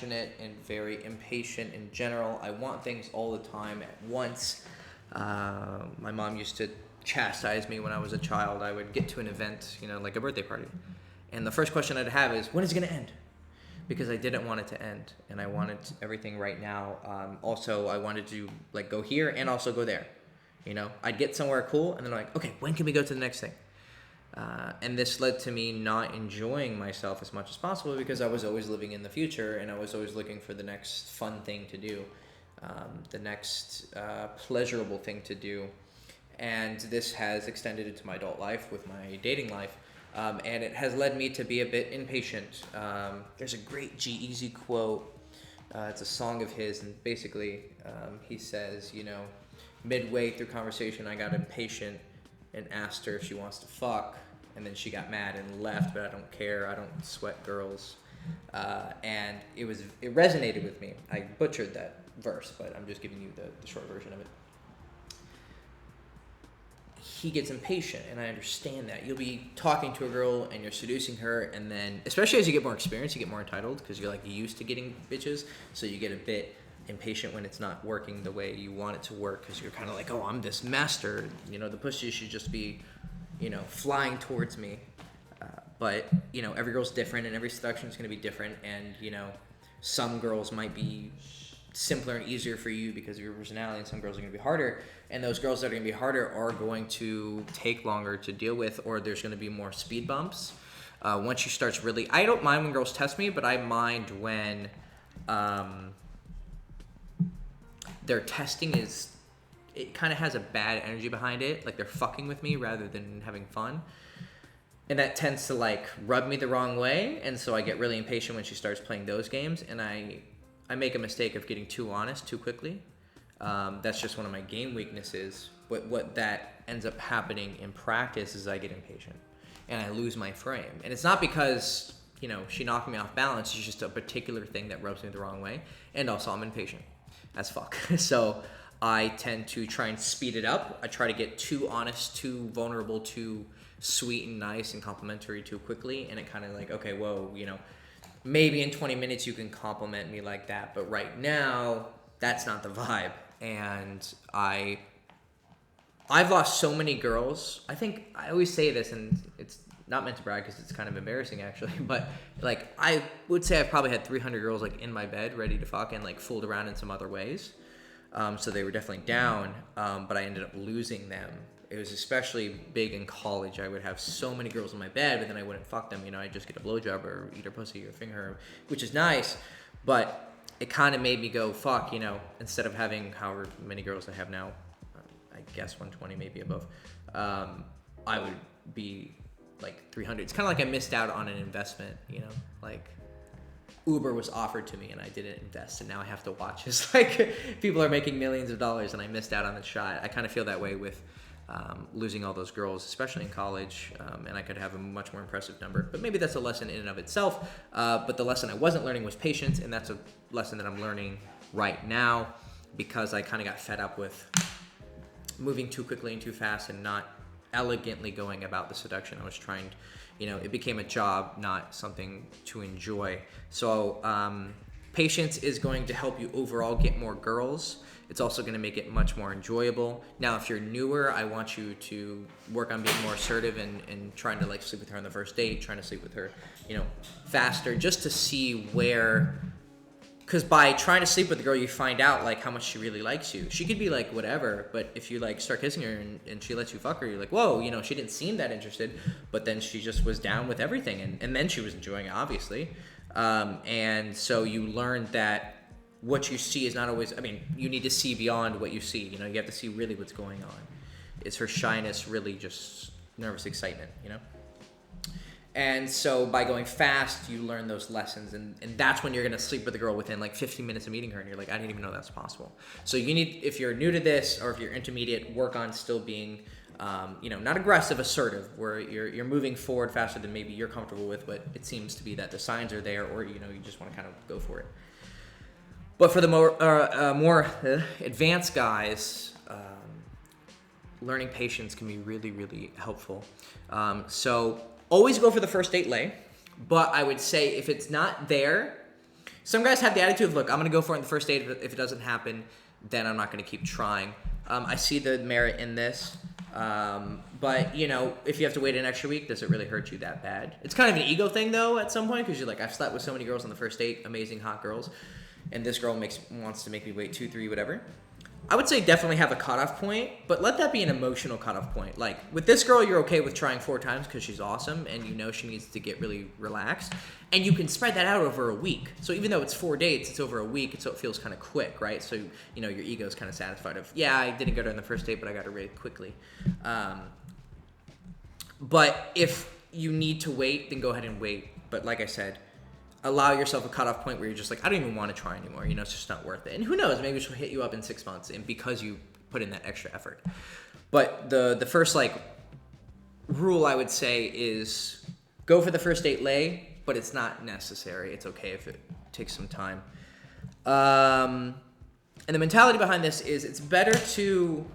And very impatient in general. I want things all the time at once. My mom used to chastise me when I was a child. I would get to an event, like a birthday party, and the first question I'd have is, when is it going to end? Because I didn't want it to end, and I wanted everything right now. Also, I wanted to go here and also go there. I'd get somewhere cool, and then I'm like, okay, when can we go to the next thing? And this led to me not enjoying myself as much as possible because I was always living in the future and I was always looking for the next fun thing to do, the next pleasurable thing to do. And this has extended into my adult life with my dating life. And it has led me to be a bit impatient. There's a great G-Eazy quote. It's a song of his, and basically he says, midway through conversation I got impatient and asked her if she wants to fuck, and then she got mad and left, but I don't care. I don't sweat girls. And it resonated with me. I butchered that verse, but I'm just giving you the short version of it. He gets impatient, and I understand that. You'll be talking to a girl and you're seducing her, and then, especially as you get more experience, you get more entitled because you're used to getting bitches, so you get a bit impatient when it's not working the way you want it to work because you're kind of like, oh, I'm this master. The pussy should just be, flying towards me. But every girl's different, and every seduction is going to be different, and some girls might be simpler and easier for you because of your personality, and some girls are going to be harder, and those girls that are going to be harder are going to take longer to deal with, or there's going to be more speed bumps. Once you start really, I don't mind when girls test me, but I mind when their testing it kind of has a bad energy behind it, like they're fucking with me rather than having fun. And that tends to rub me the wrong way, and so I get really impatient when she starts playing those games, and I make a mistake of getting too honest too quickly. That's just one of my game weaknesses. What that ends up happening in practice is I get impatient and I lose my frame. And it's not because, she knocked me off balance. It's just a particular thing that rubs me the wrong way. And also I'm impatient as fuck. So I tend to try and speed it up. I try to get too honest, too vulnerable, too sweet and nice and complimentary too quickly. And it kind of okay, whoa, maybe in 20 minutes you can compliment me like that, but right now that's not the vibe. And I've lost so many girls. I think I always say this, and it's not meant to brag because it's kind of embarrassing actually, but I would say I've probably had 300 girls in my bed ready to fuck and fooled around in some other ways. So they were definitely down, but I ended up losing them. It was especially big in college. I would have so many girls in my bed, but then I wouldn't fuck them. I'd just get a blowjob or eat her pussy or finger her, which is nice, but it kind of made me go, fuck, instead of having however many girls I have now, I guess 120, maybe above, I would be 300. It's kind of I missed out on an investment, Uber was offered to me and I didn't invest, and now I have to watch as people are making millions of dollars and I missed out on the shot. I kind of feel that way with losing all those girls, especially in college, and I could have a much more impressive number. But maybe that's a lesson in and of itself. But the lesson I wasn't learning was patience, and that's a lesson that I'm learning right now because I kind of got fed up with moving too quickly and too fast and not elegantly going about the seduction. I was trying, it became a job, not something to enjoy. So patience is going to help you overall get more girls. It's also going to make it much more enjoyable. Now, if you're newer, I want you to work on being more assertive and trying to sleep with her on the first date, trying to sleep with her, faster, just to see where, because by trying to sleep with the girl, you find out how much she really likes you. She could be whatever, but if you start kissing her and she lets you fuck her, you're whoa, she didn't seem that interested, but then she just was down with everything, and then she was enjoying it, obviously. And so you learn that what you see is not always, you need to see beyond what you see. You have to see really what's going on. Is her shyness really just nervous excitement, And so by going fast, you learn those lessons, and that's when you're going to sleep with a girl within 15 minutes of meeting her, and you're I didn't even know that's possible. So you need, if you're new to this or if you're intermediate, work on still being, not aggressive, assertive, where you're moving forward faster than maybe you're comfortable with, but it seems to be that the signs are there, or, you just want to kind of go for it. But for the more advanced guys, learning patience can be really, really helpful. So always go for the first date lay, but I would say if it's not there, Some guys have the attitude of, look, I'm going to go for it on the first date. If it doesn't happen, then I'm not going to keep trying. I see the merit in this. But, you know, if you have to wait an extra week, does it really hurt you that bad? It's kind of an ego thing, though, at some point, because you're like, I've slept with so many girls on the first date, amazing hot girls, and this girl wants to make me wait 2, 3, whatever. I would say definitely have a cutoff point, but let that be an emotional cutoff point. Like, with this girl, you're okay with trying 4 times because she's awesome, and you know she needs to get really relaxed, and you can spread that out over a week. So even though it's 4 dates, it's over a week, so it feels kind of quick, right? So, you know, your ego is kind of satisfied of, yeah, I didn't get her on the first date, but I got her really quickly. But if you need to wait, then go ahead and wait. But like I said, allow yourself a cutoff point where you're just like, I don't even want to try anymore. You know, it's just not worth it. And who knows, maybe she'll hit you up in 6 months, and because you put in that extra effort. But the first like rule I would say is go for the first date lay, but it's not necessary. It's okay if it takes some time. And the mentality behind this is it's better to,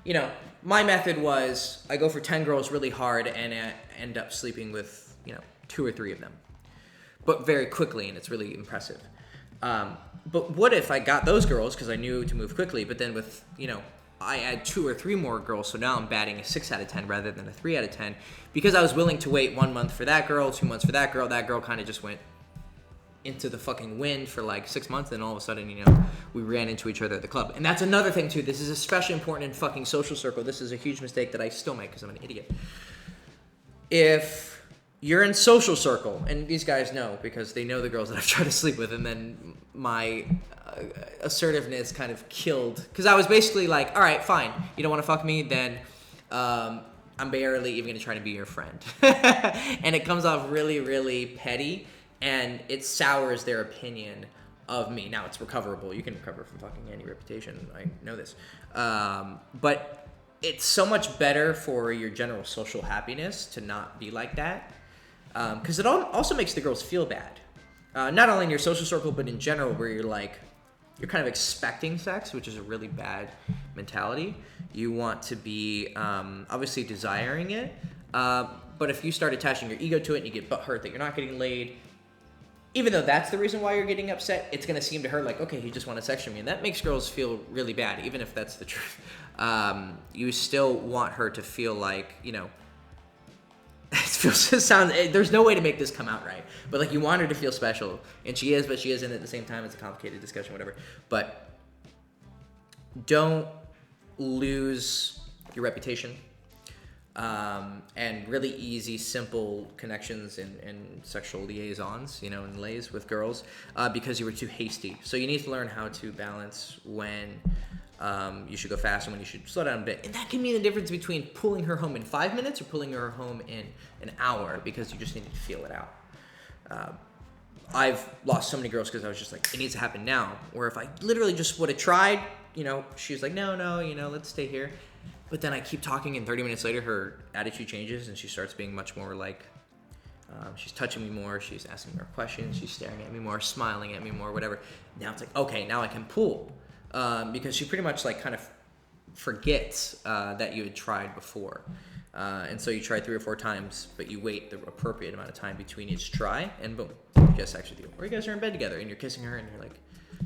you know, my method was I go for 10 girls really hard and end up sleeping with, you know, 2 or 3 of them, but very quickly, and it's really impressive. But what if I got those girls because I knew to move quickly, but then with, you know, I add 2 or 3 more girls, so now I'm batting a 6 out of 10 rather than a 3 out of 10 because I was willing to wait 1 month for that girl, 2 months for that girl. That girl kind of just went into the fucking wind for like 6 months, and all of a sudden, you know, we ran into each other at the club. And that's another thing too. This is especially important in fucking social circle. This is a huge mistake that I still make because I'm an idiot. If you're in social circle, and these guys know because they know the girls that I've tried to sleep with, and then my assertiveness kind of killed because I was basically like, all right, fine, you don't want to fuck me, then I'm barely even gonna try to be your friend. And it comes off really, really petty, and it sours their opinion of me. Now, it's recoverable. You can recover from fucking any reputation. I know this. But it's so much better for your general social happiness to not be like that. Because it also makes the girls feel bad. Not only in your social circle, but in general, where you're like, you're kind of expecting sex, which is a really bad mentality. You want to be obviously desiring it. But if you start attaching your ego to it and you get butthurt that you're not getting laid, even though that's the reason why you're getting upset, it's going to seem to her like, okay, he just wanted sex from me. And that makes girls feel really bad, even if that's the truth. You still want her to feel like, you know, there's no way to make this come out right. But like, you want her to feel special. And she is, but she isn't at the same time. It's a complicated discussion, whatever. But don't lose your reputation. And really easy, simple connections and sexual liaisons, you know, and lays with girls, because you were too hasty. So you need to learn how to balance when you should go fast and when you should slow down a bit. And that can mean the difference between pulling her home in 5 minutes or pulling her home in an hour, because you just need to feel it out. I've lost so many girls because I was just like, it needs to happen now. Where if I literally just would have tried, you know, she was like, no, you know, let's stay here. But then I keep talking, and 30 minutes later, her attitude changes, and she starts being much more like, she's touching me more, she's asking me more questions, she's staring at me more, smiling at me more, whatever. Now it's like, okay, now I can pull. Because she pretty much like kind of forgets that you had tried before. And so you try 3 or 4 times, but you wait the appropriate amount of time between each try, and boom, you get sex with you. Or you guys are in bed together, and you're kissing her, and you're like,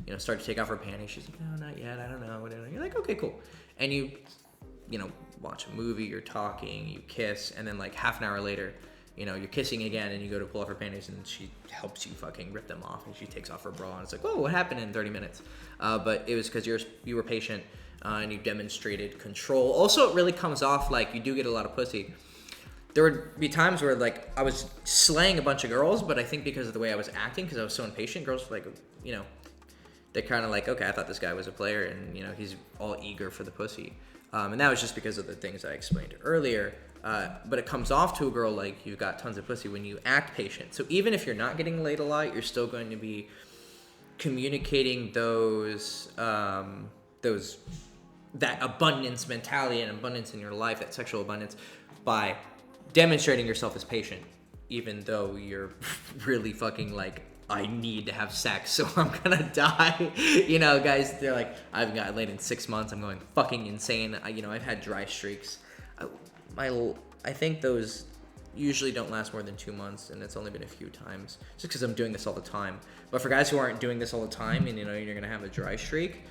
you know, start to take off her panties. She's like, no, not yet, I don't know, whatever. You're like, okay, cool. And you know, watch a movie, you're talking, you kiss, and then like half an hour later, you know, you're kissing again, and you go to pull off her panties, and she helps you fucking rip them off, and she takes off her bra, and it's like, whoa, what happened in 30 minutes? But it was because you were patient, and you demonstrated control. Also, it really comes off like you do get a lot of pussy. There would be times where like I was slaying a bunch of girls, but I think because of the way I was acting, because I was so impatient, girls were like, you know, they're kind of like, okay, I thought this guy was a player, and you know, he's all eager for the pussy. And that was just because of the things I explained earlier. But it comes off to a girl like you've got tons of pussy when you act patient. So even if you're not getting laid a lot, you're still going to be communicating that abundance mentality and abundance in your life, that sexual abundance, by demonstrating yourself as patient, even though you're really fucking like, I need to have sex, so I'm gonna die. You know, guys, they're like, I haven't gotten laid in 6 months. I'm going fucking insane. I've had dry streaks. I think those, usually don't last more than 2 months, and it's only been a few times just because I'm doing this all the time. But for guys who aren't doing this all the time, and you're gonna have a dry streak,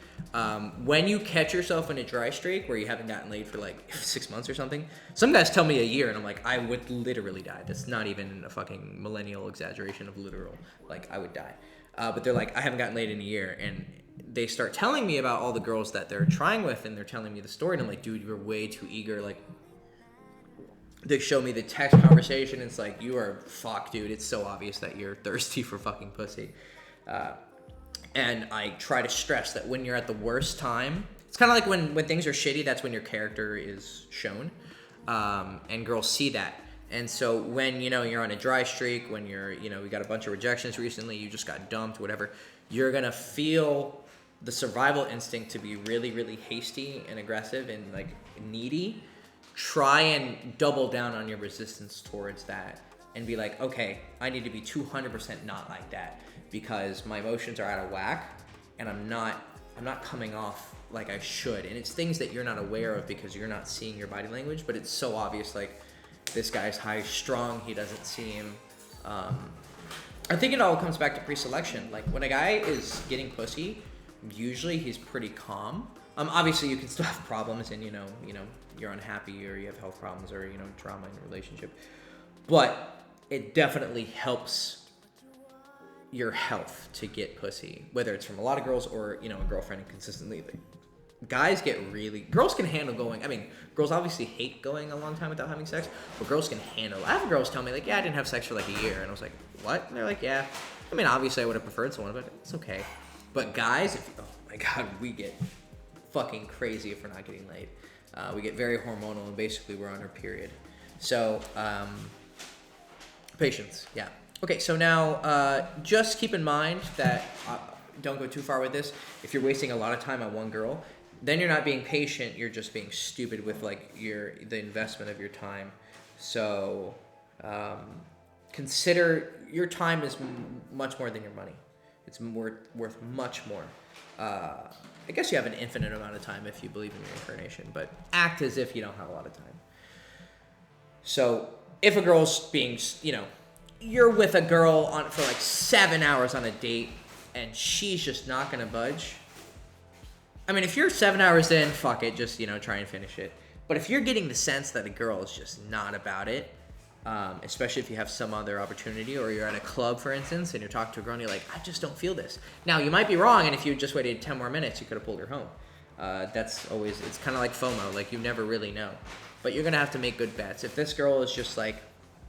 when you catch yourself in a dry streak where you haven't gotten laid for like 6 months or something, some guys tell me a year, and I'm like, I would literally die. That's not even a fucking millennial exaggeration of literal. Like, I would die. But they're like, I haven't gotten laid in a year, and they start telling me about all the girls that they're trying with, and they're telling me the story, and I'm like, dude, you're way too eager. Like, they show me the text conversation, and it's like, you are fuck, dude. It's so obvious that you're thirsty for fucking pussy. And I try to stress that when you're at the worst time, it's kind of like when things are shitty, that's when your character is shown, and girls see that. And so when, you're on a dry streak, when you're, we got a bunch of rejections recently, you just got dumped, whatever, you're going to feel the survival instinct to be really, really hasty and aggressive and like needy. Try and double down on your resistance towards that and be like, okay, I need to be 200% not like that because my emotions are out of whack and I'm not coming off like I should. And it's things that you're not aware of because you're not seeing your body language, but it's so obvious, like, this guy's high strung, he doesn't seem, I think it all comes back to pre-selection. Like, when a guy is getting pussy, usually he's pretty calm. Obviously you can still have problems and, you're unhappy or you have health problems or, trauma in a relationship, but it definitely helps your health to get pussy, whether it's from a lot of girls or, a girlfriend consistently. Like, girls can handle girls obviously hate going a long time without having sex, but girls can handle. I have girls tell me, like, yeah, I didn't have sex for like a year, and I was like, what? And they're like, yeah. Obviously I would have preferred someone, but it's okay. But guys, oh my God, we get fucking crazy if we're not getting laid. We get very hormonal, and basically we're on our period. So, patience, yeah. Okay, so now just keep in mind that, don't go too far with this. If you're wasting a lot of time on one girl, then you're not being patient, you're just being stupid with like the investment of your time. So consider your time is much more than your money. It's worth much more. I guess you have an infinite amount of time if you believe in reincarnation, but act as if you don't have a lot of time. So if a girl's being, you're with a girl for like 7 hours on a date and she's just not gonna budge. If you're 7 hours in, fuck it, just, try and finish it. But if you're getting the sense that a girl is just not about it, especially if you have some other opportunity, or you're at a club, for instance, and you're talking to a girl and you're like, I just don't feel this. Now, you might be wrong, and if you just waited 10 more minutes, you could have pulled her home. That's always, it's kind of like FOMO, like, you never really know. But you're going to have to make good bets. If this girl is just, like,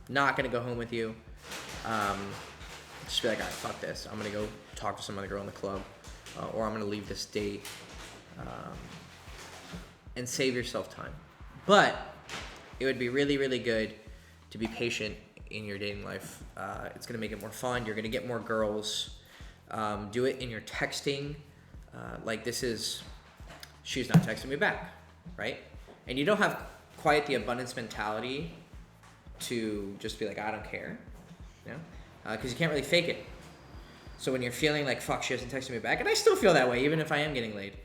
not going to go home with you, just be like, all right, fuck this. I'm going to go talk to some other girl in the club, or I'm going to leave this date, and save yourself time. But it would be really, really good to be patient in your dating life. It's going to make it more fun. You're going to get more girls. Do it in your texting. She's not texting me back, right? And you don't have quite the abundance mentality to just be like, I don't care, because you can't really fake it. So when you're feeling like, fuck, she hasn't texted me back, and I still feel that way even if I am getting laid,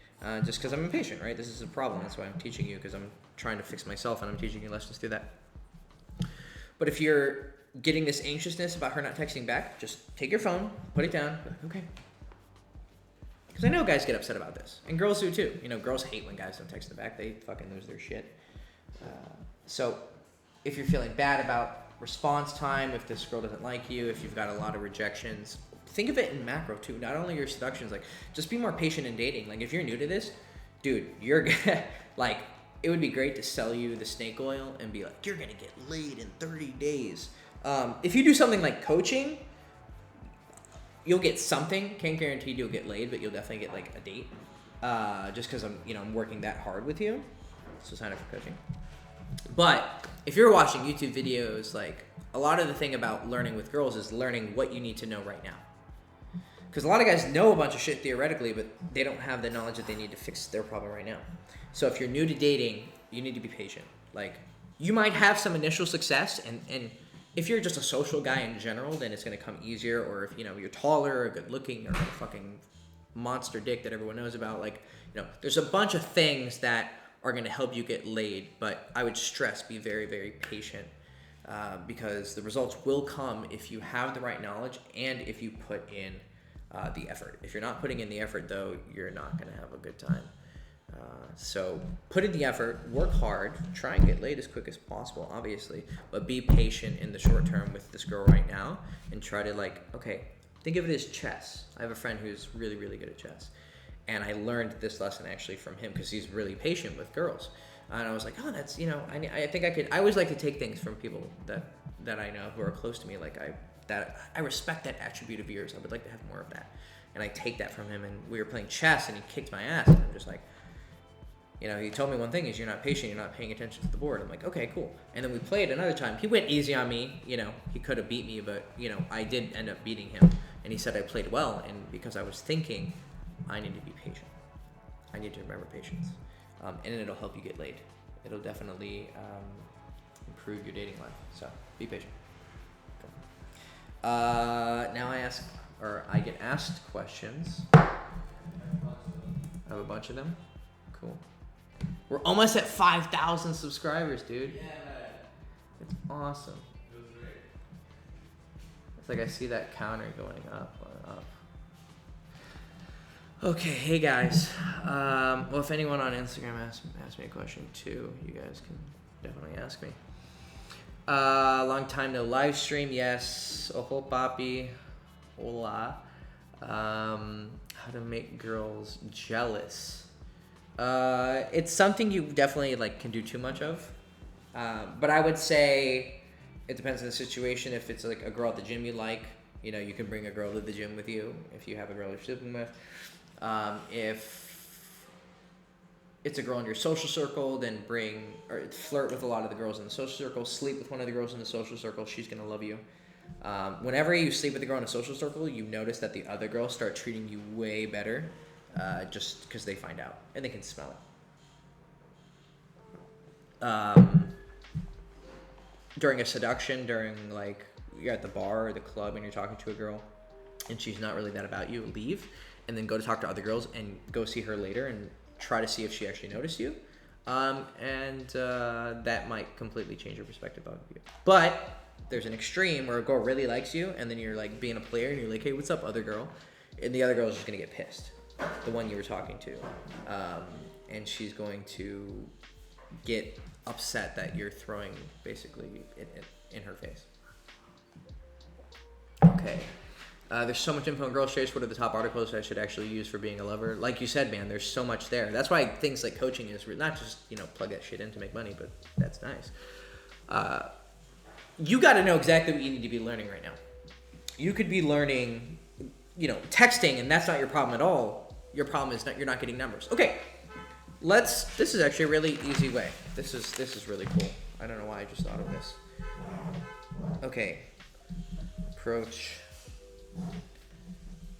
just because I'm impatient, right? This is a problem. That's why I'm teaching you, because I'm trying to fix myself, and I'm teaching you lessons through that. But if you're getting this anxiousness about her not texting back, just take your phone, put it down, okay. Because I know guys get upset about this, and girls do too. Girls hate when guys don't text them back. They fucking lose their shit. So if you're feeling bad about response time, if this girl doesn't like you, if you've got a lot of rejections, think of it in macro too. Not only your seductions, like, just be more patient in dating. Like, if you're new to this, dude, you're gonna, like, it would be great to sell you the snake oil and be like, you're gonna get laid in 30 days. If you do something like coaching, you'll get something. Can't guarantee you'll get laid, but you'll definitely get like a date. Just because I'm working that hard with you. So sign up for coaching. But if you're watching YouTube videos, like, a lot of the thing about learning with girls is learning what you need to know right now. Because a lot of guys know a bunch of shit theoretically, but they don't have the knowledge that they need to fix their problem right now. So if you're new to dating, you need to be patient. Like, you might have some initial success, and if you're just a social guy in general, then it's going to come easier. Or if, you're taller or good looking or a fucking monster dick that everyone knows about, like, there's a bunch of things that are going to help you get laid. But I would stress, be very, very patient. because the results will come if you have the right knowledge and if you put in the effort. If you're not putting in the effort, though, you're not going to have a good time. So put in the effort, work hard, try and get laid as quick as possible, obviously, but be patient in the short term with this girl right now and try to okay, think of it as chess. I have a friend who's really, really good at chess. And I learned this lesson actually from him because he's really patient with girls. And I was like, oh, that's, I think I always like to take things from people that I know who are close to me. I respect that attribute of yours. I would like to have more of that. And I take that from him, and we were playing chess and he kicked my ass. And I'm just like, he told me one thing is you're not patient, you're not paying attention to the board. I'm like, okay, cool. And then we played another time. He went easy on me, he could have beat me, but, I did end up beating him. And he said I played well, and because I was thinking, I need to be patient. I need to remember patience. And it'll help you get laid. It'll definitely improve your dating life. So be patient. Now I get asked questions. I have a bunch of them. Cool. We're almost at 5,000 subscribers, dude. Yeah. It's awesome. It was great. It's like I see that counter going up. Okay, hey guys. Well, if anyone on Instagram asks me a question too, you guys can definitely ask me. Long time no live stream. Yes. Ojo papi. Hola. How to make girls jealous. It's something you definitely can do too much of. But I would say it depends on the situation. If it's a girl at the gym you can bring a girl to the gym with you if you have a girl you're sleeping with. If it's a girl in your social circle, then flirt with a lot of the girls in the social circle, sleep with one of the girls in the social circle, she's going to love you. Whenever you sleep with a girl in a social circle, you notice that the other girls start treating you way better, just because they find out, and they can smell it. During a seduction, you're at the bar or the club and you're talking to a girl, and she's not really that about you, leave. And then go to talk to other girls and go see her later and try to see if she actually noticed you. And that might completely change your perspective of you. But there's an extreme where a girl really likes you and then you're being a player and you're like, hey, what's up, other girl? And the other girl is just going to get pissed. The one you were talking to. And she's going to get upset that you're throwing basically in her face. Okay. There's so much info on Girls Chase. What are the top articles I should actually use for being a lover? Like you said, man, there's so much there. That's why things like coaching is not just, plug that shit in to make money, but that's nice. You got to know exactly what you need to be learning right now. You could be learning, texting, and that's not your problem at all. Your problem is you're not getting numbers. Okay, this is actually a really easy way. This is really cool. I don't know why I just thought of this. Okay, approach.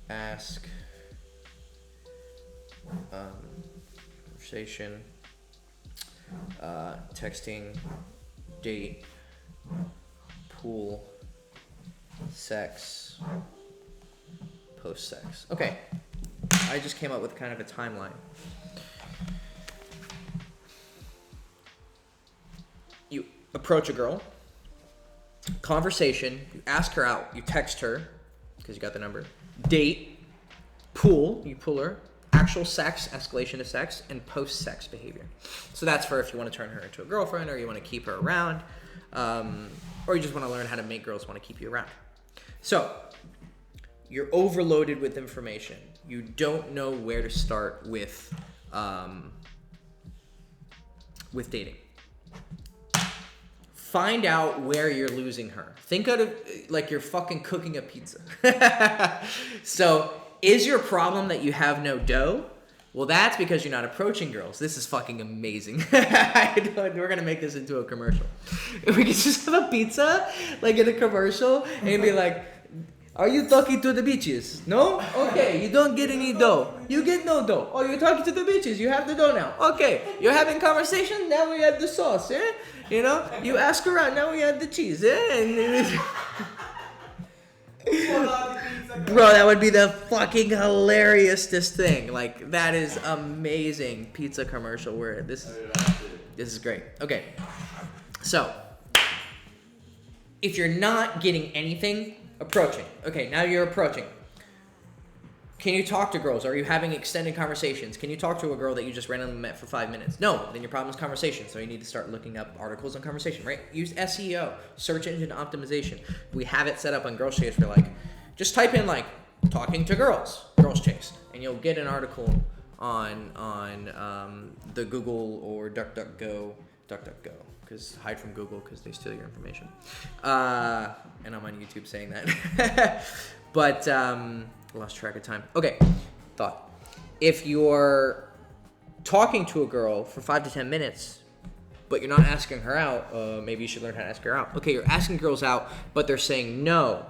Ask, conversation, texting, date, pool, sex, post-sex. Okay, I just came up with kind of a timeline. You approach a girl, conversation, you ask her out, you text her, because you got the number. Date, pool, you pull her, actual sex, escalation of sex, and post-sex behavior. So that's for if you want to turn her into a girlfriend, or you want to keep her around, or you just want to learn how to make girls want to keep you around. So you're overloaded with information. You don't know where to start with dating. Find out where you're losing her. Think of it like you're fucking cooking a pizza. So, is your problem that you have no dough? Well, that's because you're not approaching girls. This is fucking amazing. We're gonna make this into a commercial. If we could just have a pizza, in a commercial, and be like, are you talking to the bitches? No? Okay, you don't get any dough. You get no dough. Oh, you're talking to the bitches. You have the dough now. Okay, you're having conversation. Now we have the sauce, eh? You ask her out. Now we have the cheese, eh? Bro, that would be the fucking hilariousest thing. That is amazing. Pizza commercial where this is great. Okay, so if you're not getting anything, approaching. Okay, now you're approaching. Can you talk to girls? Are you having extended conversations? Can you talk to a girl that you just randomly met for 5 minutes? No, then your problem is conversation. So you need to start looking up articles on conversation, right? Use SEO, search engine optimization. We have it set up on Girls Chase for like, just type in like talking to girls, Girls Chase, and you'll get an article on the Google or DuckDuckGo, because hide from Google because they steal your information. And I'm on YouTube saying that. But lost track of time. Okay, thought. If you're talking to a girl for 5 to 10 minutes, but you're not asking her out, maybe you should learn how to ask her out. Okay, you're asking girls out, but they're saying no.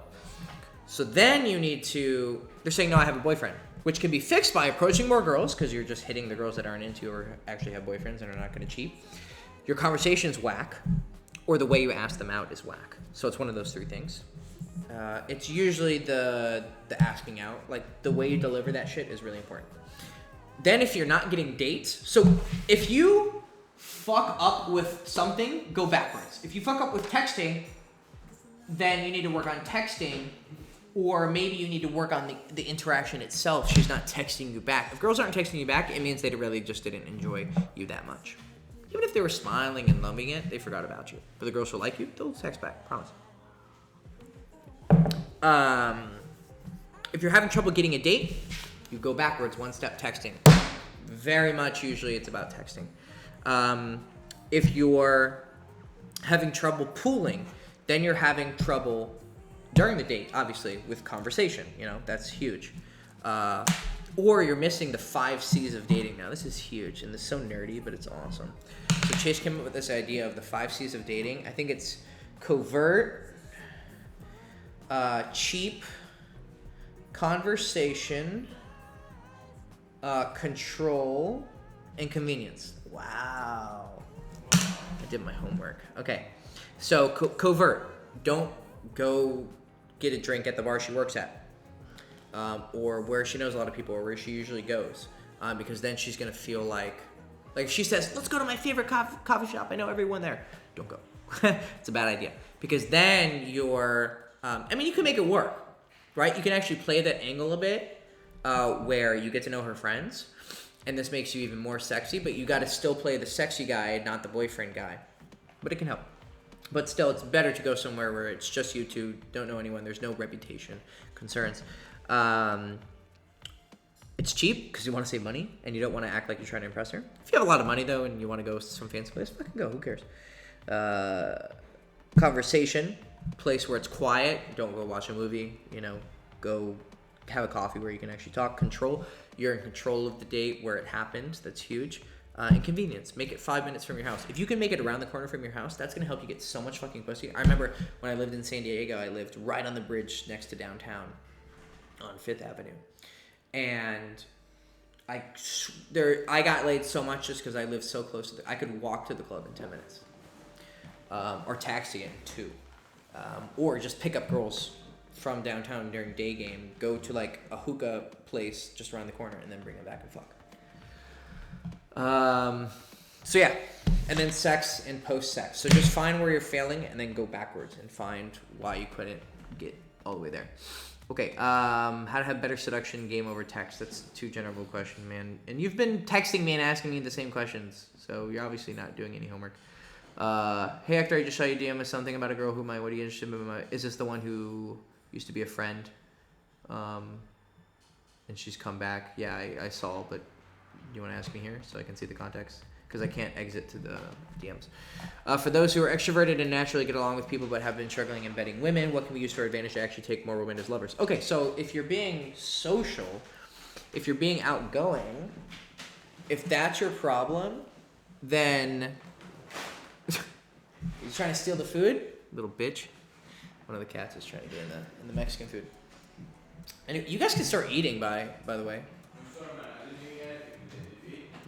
So then you need to, they're saying, no, I have a boyfriend, which can be fixed by approaching more girls because you're just hitting the girls that aren't into or actually have boyfriends and are not going to cheat. Your conversation's whack, or the way you ask them out is whack. So it's one of those 3 things. It's usually the asking out, like the way you deliver that shit is really important. Then if you're not getting dates, so if you fuck up with something, go backwards. If you fuck up with texting, then you need to work on texting, or maybe you need to work on the interaction itself. She's not texting you back. If girls aren't texting you back, it means they really just didn't enjoy you that much. Even if they were smiling and loving it, they forgot about you. But the girls who like you, they'll text back, promise. If you're having trouble getting a date, you go backwards 1 step, texting. Very much usually it's about texting. If you're having trouble pooling, then you're having trouble during the date, obviously, with conversation. You know, that's huge. Or you're missing the 5 C's of dating. Now, this is huge, and this is so nerdy, but it's awesome. So Chase came up with this idea of the 5 C's of dating. I think it's covert, cheap, conversation, control, and convenience. Wow. I did my homework. Okay. So covert. Don't go get a drink at the bar she works at. Or where she knows a lot of people, or where she usually goes. Because then she's going to feel like if she says, let's go to my favorite coffee shop, I know everyone there. Don't go. It's a bad idea. Because then you're, you can make it work, right? You can actually play that angle a bit, where you get to know her friends, and this makes you even more sexy, but you got to still play the sexy guy, not the boyfriend guy. But it can help. But still, it's better to go somewhere where it's just you two, don't know anyone, there's no reputation concerns. It's cheap because you want to save money and you don't want to act like you're trying to impress her. If you have a lot of money though and you want to go to some fancy place, fucking go. Who cares? Conversation, place where it's quiet. Don't go watch a movie. Go have a coffee where you can actually talk. Control. You're in control of the date where it happens. That's huge. And convenience. Make it 5 minutes from your house. If you can make it around the corner from your house, that's gonna help you get so much fucking pussy. I remember when I lived in San Diego, I lived right on the bridge next to downtown on 5th Avenue. And I got laid so much just because I lived so close to I could walk to the club in 10 minutes. Or taxi in 2. Or just pick up girls from downtown during day game, go to like a hookah place just around the corner, and then bring them back and fuck. So yeah, and then sex and post-sex. So just find where you're failing and then go backwards and find why you couldn't get all the way there. Okay, how to have better seduction game over text. That's too general a question, man. And you've been texting me and asking me the same questions, so you're obviously not doing any homework. Hey Hector, I just saw you DM us something about a girl what are you interested in? Is this the one who used to be a friend? And she's come back. Yeah, I saw, but you want to ask me here so I can see the context? Because I can't exit to the DMs. For those who are extroverted and naturally get along with people but have been struggling in vetting women, what can we use for advantage to actually take more women as lovers? Okay, so if you're being social, if you're being outgoing, if that's your problem, then you're trying to steal the food? Little bitch. One of the cats is trying to get in the Mexican food. And you guys can start eating, by the way.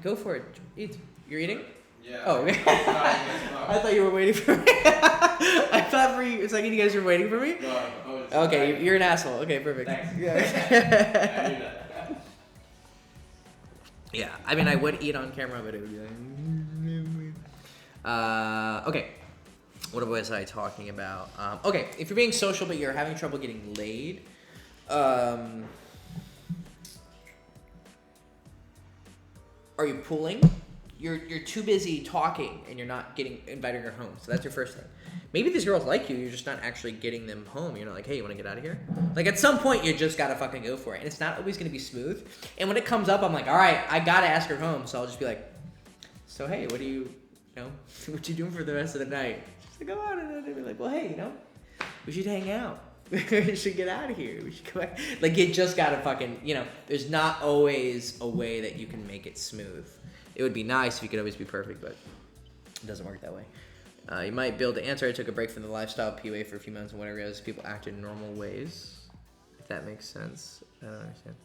Go for it. Eat. You're eating? Yeah. Oh, okay. I thought you were waiting for me. I thought for a second you guys were waiting for me? No. Okay, you're an asshole. Okay, perfect. Thanks. Yeah. I knew that. Yeah, I would eat on camera, but it would be like... Okay. what was I talking about? Okay, if you're being social but you're having trouble getting laid, are you pulling? You're too busy talking and you're not inviting her home. So that's your first thing. Maybe these girls like you, you're just not actually getting them home. You're not like, hey, you want to get out of here? Like, at some point, you just got to fucking go for it. And it's not always going to be smooth. And when it comes up, I'm like, all right, I got to ask her home. So I'll just be like, so, hey, what you what you doing for the rest of the night? She's like, oh, and I'd be like, well, hey, we should hang out. We should get out of here. We should go back. Like, you just got to fucking, there's not always a way that you can make it smooth. It would be nice if you could always be perfect, but it doesn't work that way. You might be able to answer. I took a break from the lifestyle PUA for a few months and when I realized people act in normal ways. If that makes sense. I don't understand.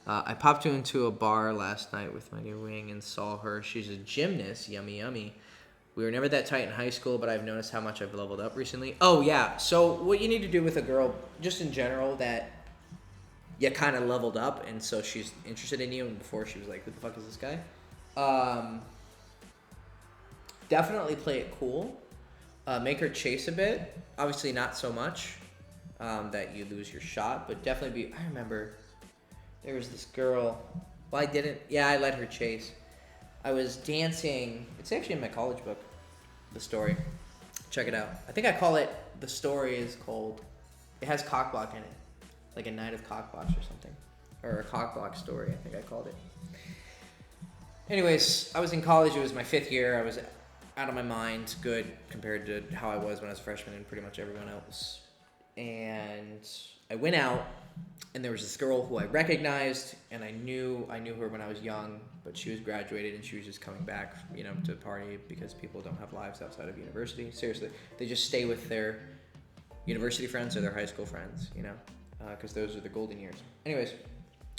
I popped into a bar last night with my new wing and saw her. She's a gymnast. Yummy, yummy. We were never that tight in high school, but I've noticed how much I've leveled up recently. Oh, yeah. So what you need to do with a girl, just in general, that you kind of leveled up, and so she's interested in you, and before she was like, who the fuck is this guy? Definitely play it cool. Make her chase a bit. Obviously not so much that you lose your shot, but definitely I remember there was this girl. Well, I let her chase. I was dancing. It's actually in my college book, the story. Check it out. I think I call it, the story is called, it has cockblock in it. Like a night of cockblocks or something. Or a cockblock story, I think I called it. Anyways, I was in college. It was my 5th year. I was out of my mind, good compared to how I was when I was a freshman and pretty much everyone else. And I went out, and there was this girl who I recognized, and I knew her when I was young, but she was graduated and she was just coming back, to party because people don't have lives outside of university. Seriously, they just stay with their university friends or their high school friends, because those are the golden years. Anyways,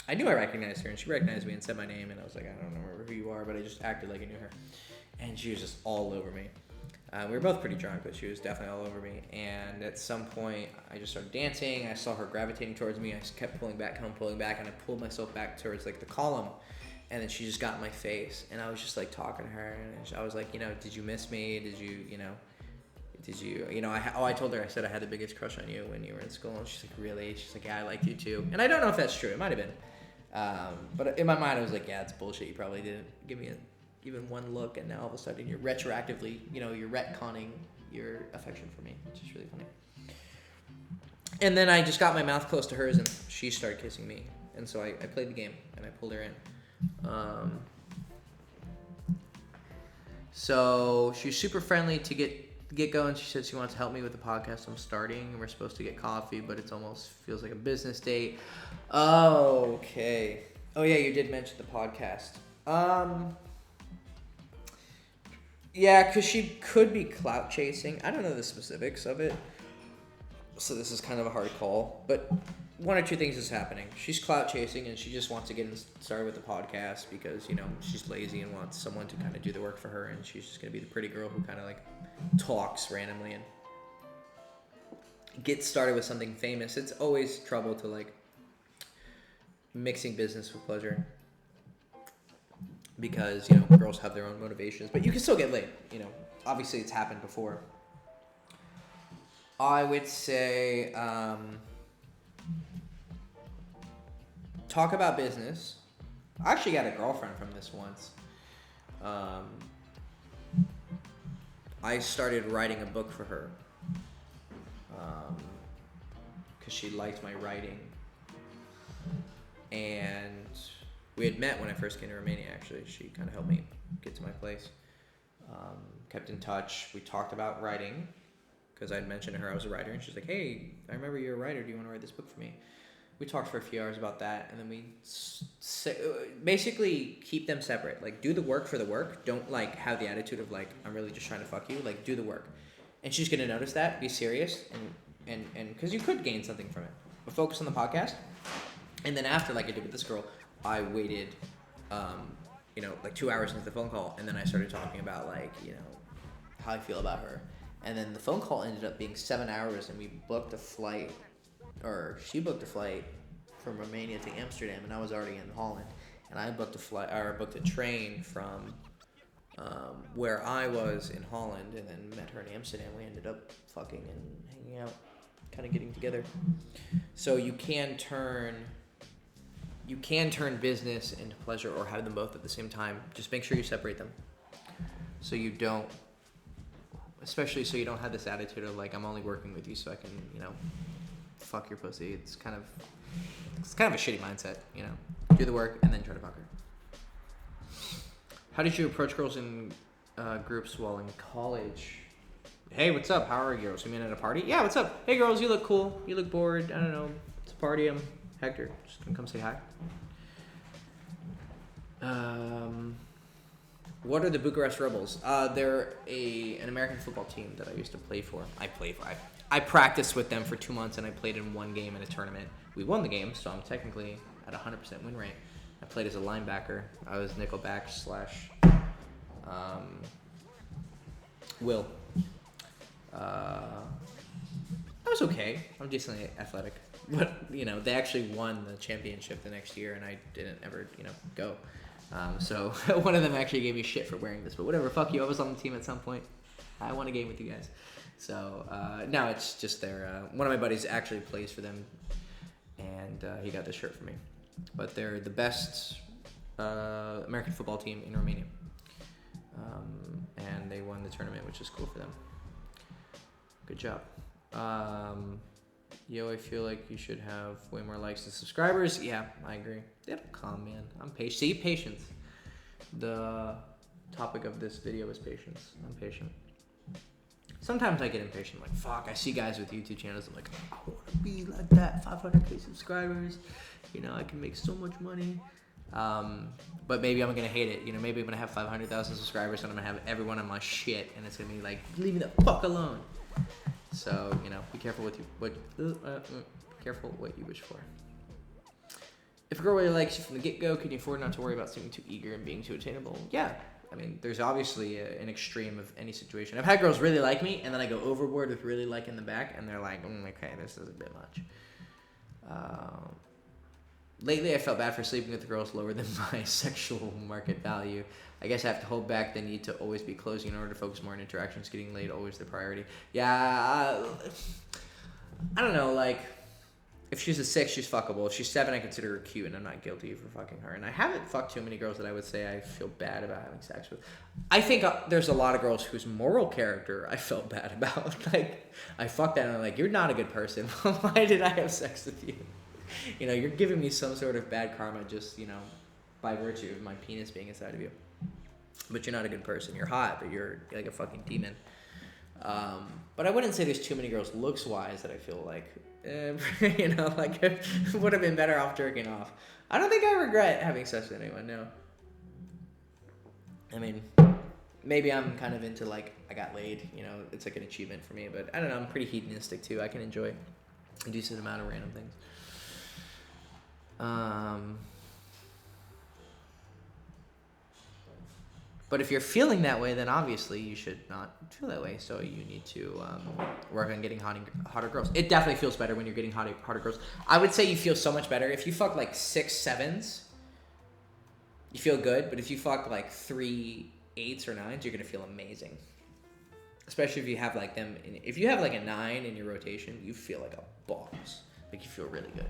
I knew I recognized her, and she recognized me and said my name, and I was like, I don't remember who you are, but I just acted like I knew her. And she was just all over me. We were both pretty drunk, but she was definitely all over me. And at some point, I just started dancing. I saw her gravitating towards me. I just kept pulling back, and I pulled myself back towards, like, the column. And then she just got in my face. And I was just, like, talking to her. And I was like, did you miss me? Did you, I told her, I said I had the biggest crush on you when you were in school. And she's like, really? She's like, yeah, I liked you too. And I don't know if that's true. It might have been. But in my mind, I was like, yeah, it's bullshit. You probably didn't give me even one look, and now all of a sudden you're retroactively, you're retconning your affection for me, which is really funny. And then I just got my mouth close to hers, and she started kissing me. And so I played the game, and I pulled her in. So she was super friendly to get going. She said she wants to help me with the podcast I'm starting, and we're supposed to get coffee, but it's almost feels like a business date. Oh, okay. Oh yeah, you did mention the podcast. Yeah, because she could be clout chasing. I don't know the specifics of it, so this is kind of a hard call. But one or two things is happening. She's clout chasing, and she just wants to get started with the podcast because, she's lazy and wants someone to kind of do the work for her, and she's just going to be the pretty girl who kind of, like, talks randomly and gets started with something famous. It's always trouble to, like, mixing business with pleasure. Because, girls have their own motivations. But you can still get laid, Obviously, it's happened before. I would say, talk about business. I actually got a girlfriend from this once. I started writing a book for her. Because she liked my writing. And we had met when I first came to Romania, actually. She kind of helped me get to my place. Kept in touch. We talked about writing because I'd mentioned to her I was a writer. And she's like, hey, I remember you're a writer. Do you want to write this book for me? We talked for a few hours about that. And then we basically keep them separate. Like, do the work for the work. Don't, like, have the attitude of, like, I'm really just trying to fuck you. Like, do the work. And she's going to notice that. Be serious. And because you could gain something from it. But focus on the podcast. And then after, like I did with this girl, I waited, like 2 hours into the phone call, and then I started talking about, like, how I feel about her. And then the phone call ended up being 7 hours, and we booked a flight, or she booked a flight from Romania to Amsterdam, and I was already in Holland. And I booked a train from Where I was in Holland and then met her in Amsterdam, we ended up fucking and hanging out, kind of getting together. So you can turn business into pleasure or have them both at the same time. Just make sure you separate them, so you don't, especially so you don't have this attitude of like, I'm only working with you so I can, fuck your pussy. It's kind of a shitty mindset, Do the work and then try to fuck her. How did you approach girls in groups while in college? Hey, what's up? How are you girls? You mean at a party? Yeah, what's up? Hey girls, you look cool. You look bored. I don't know. It's a party. I'm Hector. Just gonna come say hi. What are the Bucharest Rebels? They're an American football team that I used to play for. I practiced with them for 2 months and I played in one game in a tournament. We won the game, so I'm technically at 100% win rate. I played as a linebacker. I was nickelback / Will. I was okay. I'm decently athletic. But, they actually won the championship the next year and I didn't ever, go. So one of them actually gave me shit for wearing this, but whatever, fuck you. I was on the team at some point. I won a game with you guys. So now it's just one of my buddies actually plays for them and he got this shirt for me. But they're the best American football team in Romania. And they won the tournament, which is cool for them. Good job. I feel like you should have way more likes and subscribers. Yeah, I agree. It'll come, man. I'm patient. See, patience. The topic of this video is patience. I'm patient. Sometimes I get impatient. Like, fuck, I see guys with YouTube channels. I'm like, I want to be like that. 500K subscribers. I can make so much money. But maybe I'm going to hate it. Maybe I'm going to have 500,000 subscribers and I'm going to have everyone on my shit. And it's going to be like, leave me the fuck alone. So, be careful careful what you wish for. If a girl really likes you from the get-go, can you afford not to worry about seeming too eager and being too attainable? Yeah. I mean, there's obviously an extreme of any situation. I've had girls really like me, and then I go overboard with really liking the back, and they're like, okay, this is a bit much. Lately, I felt bad for sleeping with girls lower than my sexual market value. I guess I have to hold back the need to always be closing in order to focus more on interactions. Getting laid always the priority. Yeah, I don't know. Like, if she's a 6, she's fuckable. If she's 7, I consider her cute, and I'm not guilty for fucking her. And I haven't fucked too many girls that I would say I feel bad about having sex with. I think there's a lot of girls whose moral character I felt bad about. Like, I fucked that, and I'm like, you're not a good person. Why did I have sex with you? You're giving me some sort of bad karma just, by virtue of my penis being inside of you. But you're not a good person. You're hot, but you're like a fucking demon. But I wouldn't say there's too many girls looks-wise that I feel like, like would have been better off jerking off. I don't think I regret having sex with anyone, no. I mean, maybe I'm kind of into like, I got laid, it's like an achievement for me. But I don't know, I'm pretty hedonistic too. I can enjoy a decent amount of random things. But if you're feeling that way, then obviously you should not feel that way. So you need to work on getting hotter girls. It definitely feels better when you're getting hotter girls. I would say you feel so much better if you fuck like 6 7s. You feel good, but if you fuck like 3 8s or 9s, you're gonna feel amazing. Especially if you have like them. If you have like a 9 in your rotation, you feel like a boss. Like you feel really good.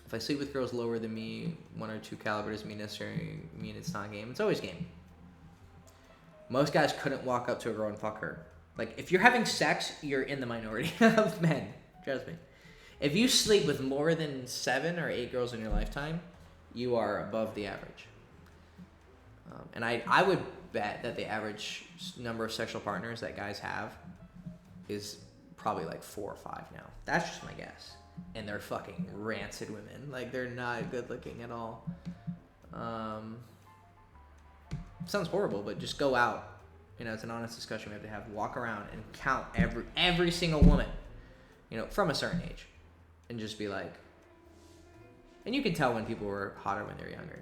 If I sleep with girls lower than me, 1 or 2 caliber doesn't necessarily mean it's not game. It's always game. Most guys couldn't walk up to a girl and fuck her. Like, if you're having sex, you're in the minority of men. Trust me. If you sleep with more than 7 or 8 girls in your lifetime, you are above the average. And I would bet that the average number of sexual partners that guys have is probably like 4 or 5 now. That's just my guess. And they're fucking rancid women. Like, they're not good looking at all. Sounds horrible, but just go out. It's an honest discussion we have to have. Walk around and count every single woman, from a certain age. And just be like... And you can tell when people were hotter when they're younger.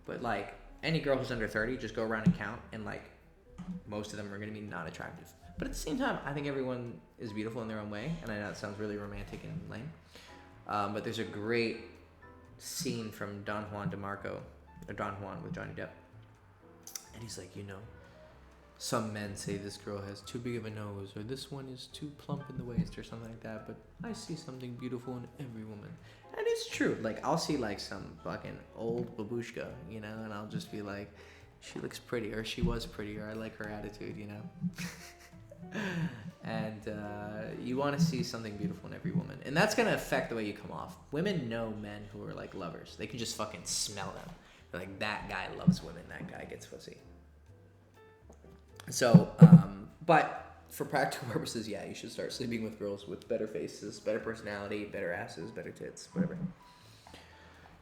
But, like, any girl who's under 30, just go around and count. And, like, most of them are going to be not attractive. But at the same time, I think everyone is beautiful in their own way. And I know it sounds really romantic and lame. But there's a great scene from Don Juan DeMarco. Or Don Juan with Johnny Depp. And he's like, some men say this girl has too big of a nose, or this one is too plump in the waist, or something like that. But I see something beautiful in every woman. And it's true. Like, I'll see, like, some fucking old babushka, and I'll just be like, she looks pretty, or she was pretty, or I like her attitude, And you want to see something beautiful in every woman. And that's going to affect the way you come off. Women know men who are, like, lovers. They can just fucking smell them. They're like, that guy loves women. That guy gets pussy. So, but for practical purposes, yeah, you should start sleeping with girls with better faces, better personality, better asses, better tits, whatever.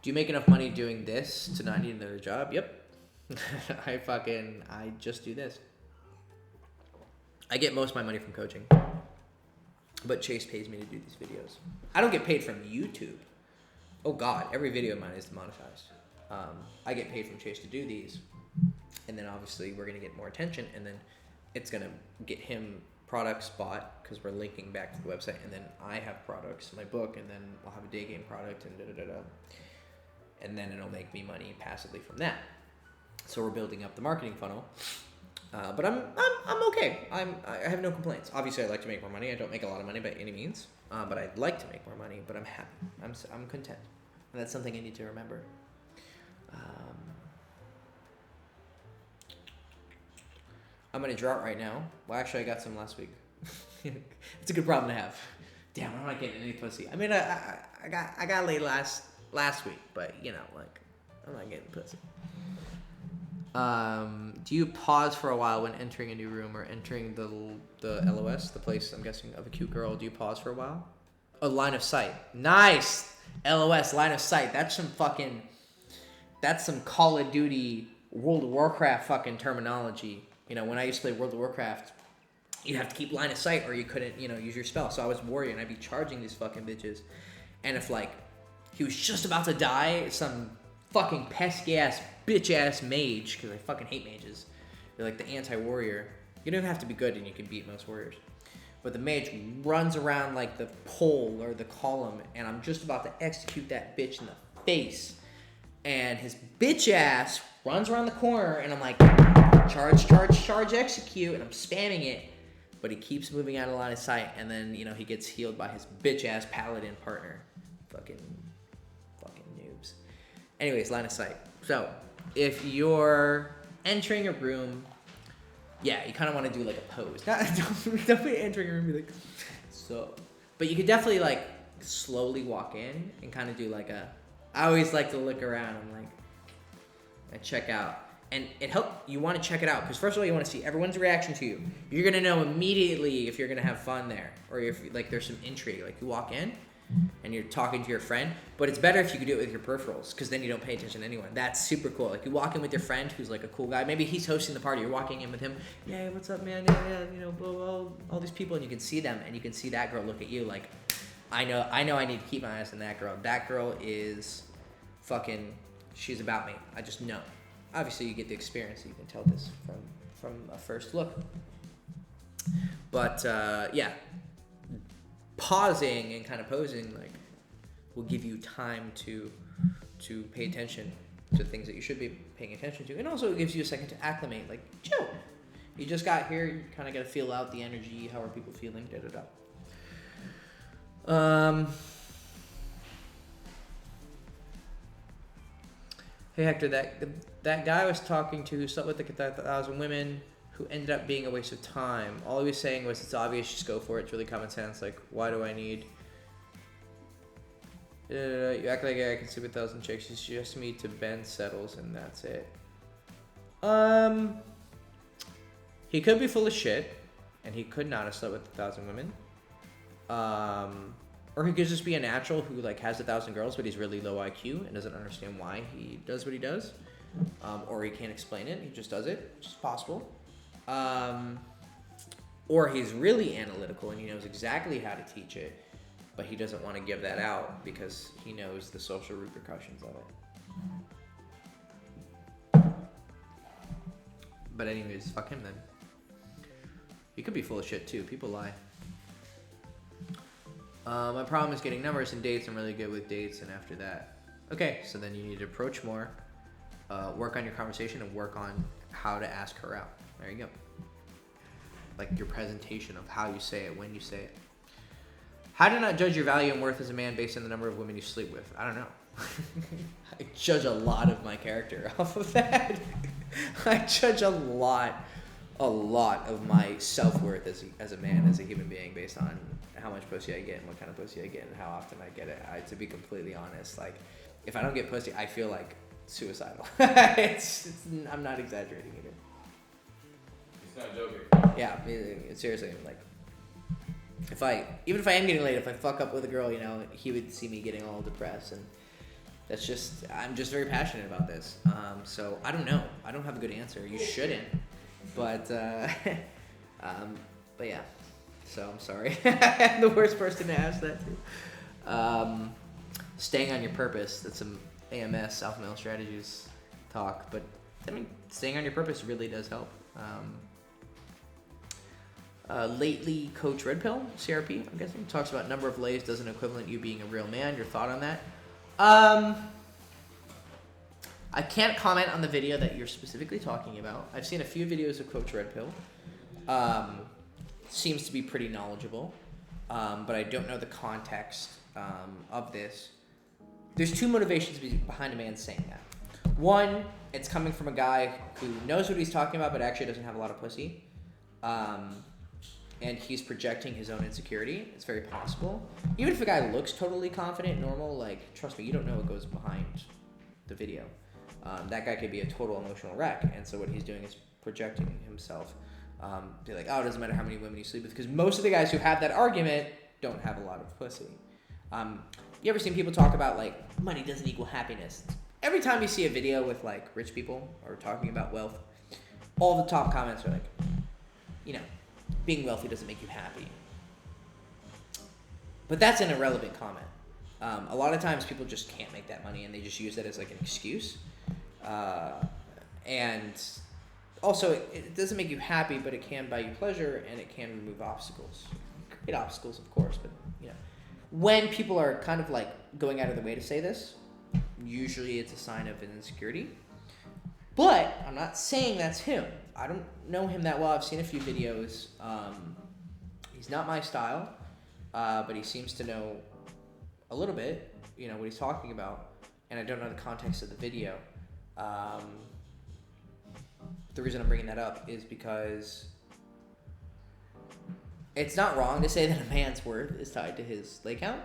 Do you make enough money doing this to not need another job? Yep. I just do this. I get most of my money from coaching, but Chase pays me to do these videos. I don't get paid from YouTube. Oh God, every video of mine is demonetized. I get paid from Chase to do these, and then obviously we're gonna get more attention, and then it's gonna get him products bought because we're linking back to the website, and then I have products, my book, and then I'll have a day game product, and and then it'll make me money passively from that. So we're building up the marketing funnel, but I'm okay. I have no complaints. Obviously, I'd like to make more money. I don't make a lot of money by any means, but I'd like to make more money. But I'm happy. I'm content, and that's something I need to remember. I'm in a drought right now. Well, actually, I got some last week. It's a good problem to have. Damn, I'm not getting any pussy. I mean, I got laid last week, but I'm not getting pussy. Do you pause for a while when entering a new room or entering the LOS, the place I'm guessing of a cute girl? Do you pause for a while? Oh, line of sight. Nice. LOS, line of sight. That's some Call of Duty, World of Warcraft fucking terminology. When I used to play World of Warcraft, you'd have to keep line of sight or you couldn't, use your spell. So I was warrior and I'd be charging these fucking bitches. And if he was just about to die, some fucking pesky ass bitch ass mage, because I fucking hate mages. They're like the anti-warrior. You don't have to be good and you can beat most warriors. But the mage runs around like the pole or the column, and I'm just about to execute that bitch in the face. And his bitch ass runs around the corner, and I'm like, charge, execute, and I'm spamming it. But he keeps moving out of line of sight, and then, he gets healed by his bitch ass paladin partner. Fucking noobs. Anyways, line of sight. So, if you're entering a room, yeah, you kind of want to do like a pose. Don't be entering a room and be like, so. But you could definitely slowly walk in and kind of do I always like to look around and I check out. And you want to check it out because first of all, you want to see everyone's reaction to you. You're going to know immediately if you're going to have fun there or if there's some intrigue. You walk in and you're talking to your friend, but it's better if you could do it with your peripherals because then you don't pay attention to anyone. That's super cool. You walk in with your friend who's a cool guy. Maybe he's hosting the party. You're walking in with him. Yeah, what's up, man? Yeah, blah, blah, all these people, and you can see them, and you can see that girl look at you I know I need to keep my eyes on that girl. That girl is she's about me. I just know. Obviously, you get the experience, so you can tell this from a first look. But yeah. Pausing and kind of posing will give you time to pay attention to things that you should be paying attention to, and also it gives you a second to acclimate. Chill, you just got here, you kind of got to feel out the energy. How are people feeling? Hey Hector, that guy I was talking to who slept with 1,000 women, who ended up being a waste of time. All he was saying was, it's obvious, just go for it. It's really common sense. Why do I need... you act like I can sleep with 1,000 chicks. You suggest me to bend settles, and that's it. He could be full of shit, and he could not have slept with 1,000 women. Or he could just be a natural who has 1,000 girls, but he's really low IQ and doesn't understand why he does what he does. Or he can't explain it. He just does it, which is possible. Or he's really analytical and he knows exactly how to teach it, but he doesn't want to give that out because he knows the social repercussions of it. But anyways, fuck him then. He could be full of shit too. People lie. My problem is getting numbers and dates. I'm really good with dates, and after that. Okay, so then you need to approach more, work on your conversation, and work on how to ask her out. There you go. Like your presentation of how you say it, when you say it. How to not judge your value and worth as a man based on the number of women you sleep with. I don't know. I judge a lot of my character off of that. I judge a lot of my self-worth as a man, as a human being, based on how much pussy I get and what kind of pussy I get and how often I get it. To be completely honest, like, if I don't get pussy, I feel like suicidal. I'm not exaggerating either. He's not joking. Yeah, seriously, like, even if I am getting laid, if I fuck up with a girl, he would see me getting all depressed, and I'm just very passionate about this. So I don't know. I don't have a good answer. You shouldn't. But yeah. So I'm sorry. I'm the worst person to ask that to. Staying on your purpose. That's some AMS, Alpha Male Strategies talk. But, I mean, staying on your purpose really does help. Lately, Coach Red Pill, CRP, I'm guessing, talks about number of lays doesn't equivalent you being a real man. Your thought on that? I can't comment on the video that you're specifically talking about. I've seen a few videos of Coach Red Pill. Seems to be pretty knowledgeable, but I don't know the context of this. There's two motivations behind a man saying that. One, it's coming from a guy who knows what he's talking about, but actually doesn't have a lot of pussy. And he's projecting his own insecurity. It's very possible. Even if a guy looks totally confident, normal, like, trust me, you don't know what goes behind the video. That guy could be a total emotional wreck, and so what he's doing is projecting himself. Be like, oh, it doesn't matter how many women you sleep with, because most of the guys who have that argument don't have a lot of pussy. You ever seen people talk about, like, money doesn't equal happiness? Every time you see a video with, like, rich people or talking about wealth, all the top comments are like, being wealthy doesn't make you happy. But that's an irrelevant comment. A lot of times people just can't make that money, and they just use that as, like, an excuse. And also, it doesn't make you happy, but it can buy you pleasure, and it can remove obstacles. Great obstacles, of course, but, when people are kind of, like, going out of their way to say this, usually it's a sign of an insecurity. But I'm not saying that's him. I don't know him that well. I've seen a few videos. He's not my style, but he seems to know a little bit, what he's talking about, and I don't know the context of the video. The reason I'm bringing that up is because it's not wrong to say that a man's worth is tied to his lay count,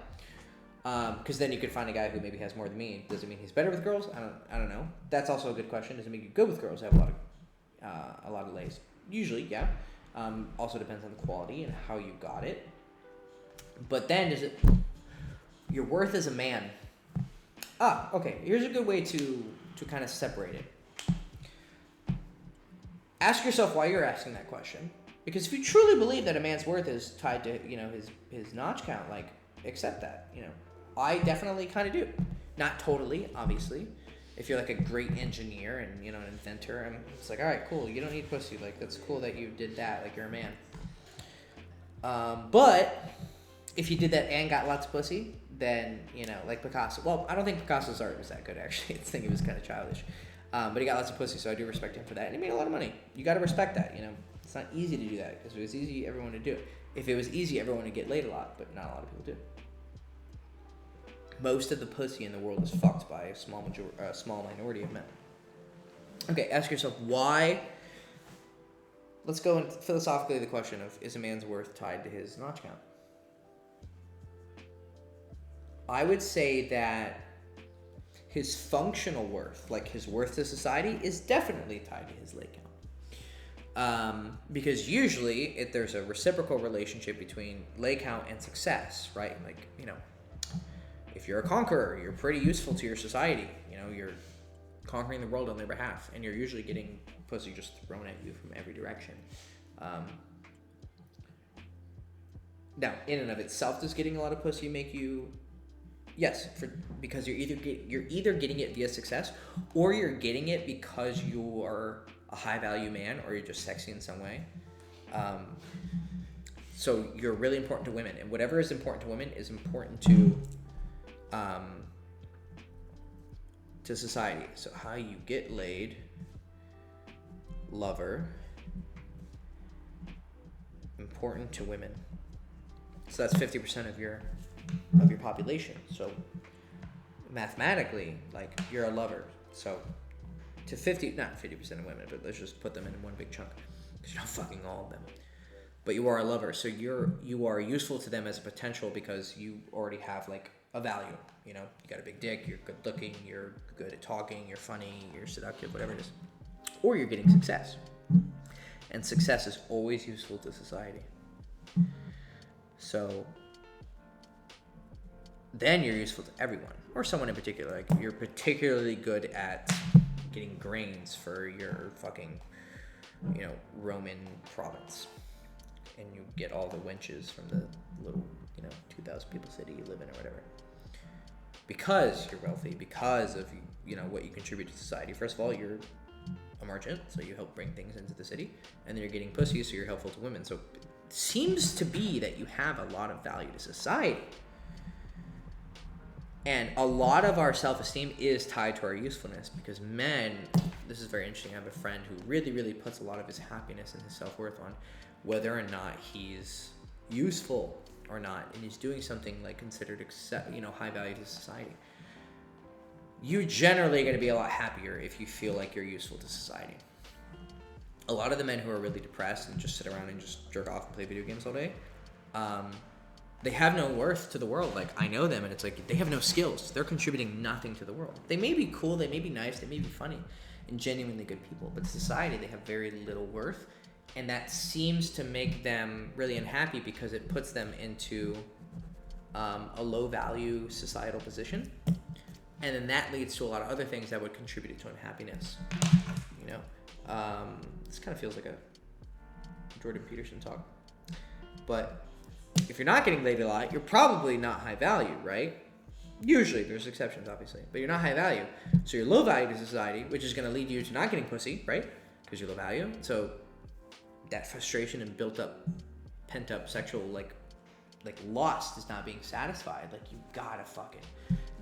because then you could find a guy who maybe has more than me. Does it mean he's better with girls? I don't know. That's also a good question. Does it make you good with girls? I have a lot of lays. Usually, yeah. Also depends on the quality and how you got it. But then is it your worth as a man? Okay. Here's a good way to kind of separate it. Ask yourself why you're asking that question. Because if you truly believe that a man's worth is tied to, his notch count, like, accept that, I definitely kind of do. Not totally, obviously. If you're, like, a great engineer and, an inventor, and it's like, all right, cool, you don't need pussy. Like, that's cool that you did that. Like, you're a man. But if you did that and got lots of pussy, then, like Picasso. Well, I don't think Picasso's art was that good, actually. I think it was kind of childish. But he got lots of pussy, so I do respect him for that. And he made a lot of money. You got to respect that, It's not easy to do that, because if it was easy, everyone would do it. If it was easy, everyone would get laid a lot, but not a lot of people do. Most of the pussy in the world is fucked by a small minority of men. Okay, ask yourself why. Let's go into philosophically the question of, is a man's worth tied to his notch count? I would say that his functional worth, like his worth to society, is definitely tied to his lay count. Because usually there's a reciprocal relationship between lay count and success, right? Like, if you're a conqueror, you're pretty useful to your society. You're conquering the world on their behalf, and you're usually getting pussy just thrown at you from every direction. Now, in and of itself, does getting a lot of pussy make you... Yes, because you're either getting it via success, or you're getting it because you are a high value man, or you're just sexy in some way. So you're really important to women, and whatever is important to women is important to society. So how you get laid lover, important to women. So that's 50% of your population. So mathematically, like, you're a lover. So to 50% of women, but let's just put them in one big chunk because you're not fucking all of them. But you are a lover, so you are useful to them as a potential because you already have like a value. You know, you got a big dick, you're good looking, you're good at talking, you're funny, you're seductive, whatever it is. Or you're getting success. And success is always useful to society. So then you're useful to everyone, or someone in particular. Like, you're particularly good at getting grains for your fucking, you know, Roman province. And you get all the wenches from the little, you know, 2,000 people city you live in or whatever. Because you're wealthy, because of, you know, what you contribute to society. First of all, you're a merchant, so you help bring things into the city. And then you're getting pussy, so you're helpful to women. So it seems to be that you have a lot of value to society. And a lot of our self-esteem is tied to our usefulness, because men, this is very interesting. I have a friend who really, really puts a lot of his happiness and his self-worth on whether or not he's useful or not, and he's doing something like considered high value to society. You're generally going to be a lot happier if you feel like you're useful to society. A lot of the men who are really depressed and just sit around and just jerk off and play video games all day, they have no worth to the world. Like, I know them, and it's like they have no skills. They're contributing nothing to the world. They may be cool, they may be nice, they may be funny, and genuinely good people, but to society they have very little worth. And that seems to make them really unhappy because it puts them into a low value societal position. And then that leads to a lot of other things that would contribute to unhappiness. You know, this kind of feels like a Jordan Peterson talk. But if you're not getting laid a lot, you're probably not high value, right? Usually, there's exceptions, obviously, but you're not high value. So you're low value to society, which is going to lead you to not getting pussy, right? Because you're low value. So that frustration and built up, pent up sexual like lust is not being satisfied. Like, you gotta fucking,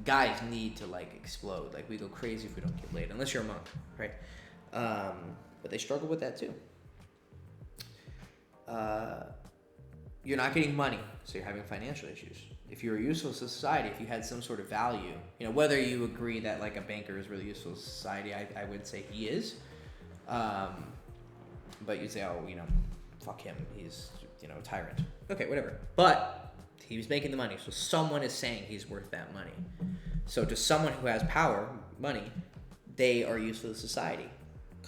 guys need to like explode. Like, we go crazy if we don't get laid, unless you're a monk, right? But they struggle with that too. You're not getting money, so you're having financial issues. If you were useful to society, if you had some sort of value, you know, whether you agree that like a banker is really useful to society, I would say he is. But you'd say, oh, you know, fuck him, he's, you know, a tyrant. Okay, whatever. But he was making the money, so someone is saying he's worth that money. So to someone who has power, money, they are useful to society.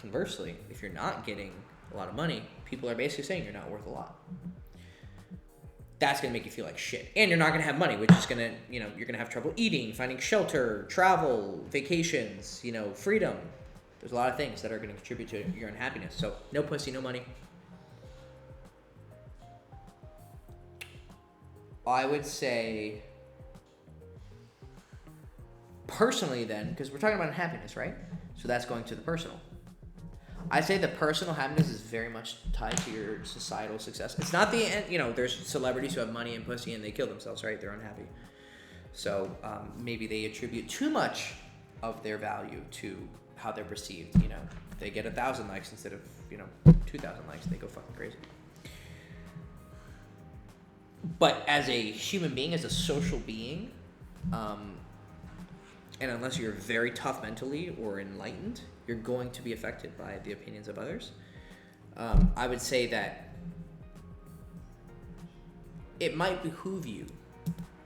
Conversely, if you're not getting a lot of money, people are basically saying you're not worth a lot. That's going to make you feel like shit. And you're not going to have money, which is going to, you know, you're going to have trouble eating, finding shelter, travel, vacations, you know, freedom. There's a lot of things that are going to contribute to your unhappiness. So no pussy, no money. I would say, personally then, because we're talking about happiness, right? So that's going to the personal. I say the personal happiness is very much tied to your societal success. It's not the end, you know, there's celebrities who have money and pussy and they kill themselves, right? They're unhappy. So maybe they attribute too much of their value to how they're perceived. You know, if they get 1,000 likes instead of, you know, 2,000 likes, they go fucking crazy. But as a human being, as a social being, and unless you're very tough mentally or enlightened, you're going to be affected by the opinions of others. I would say that it might behoove you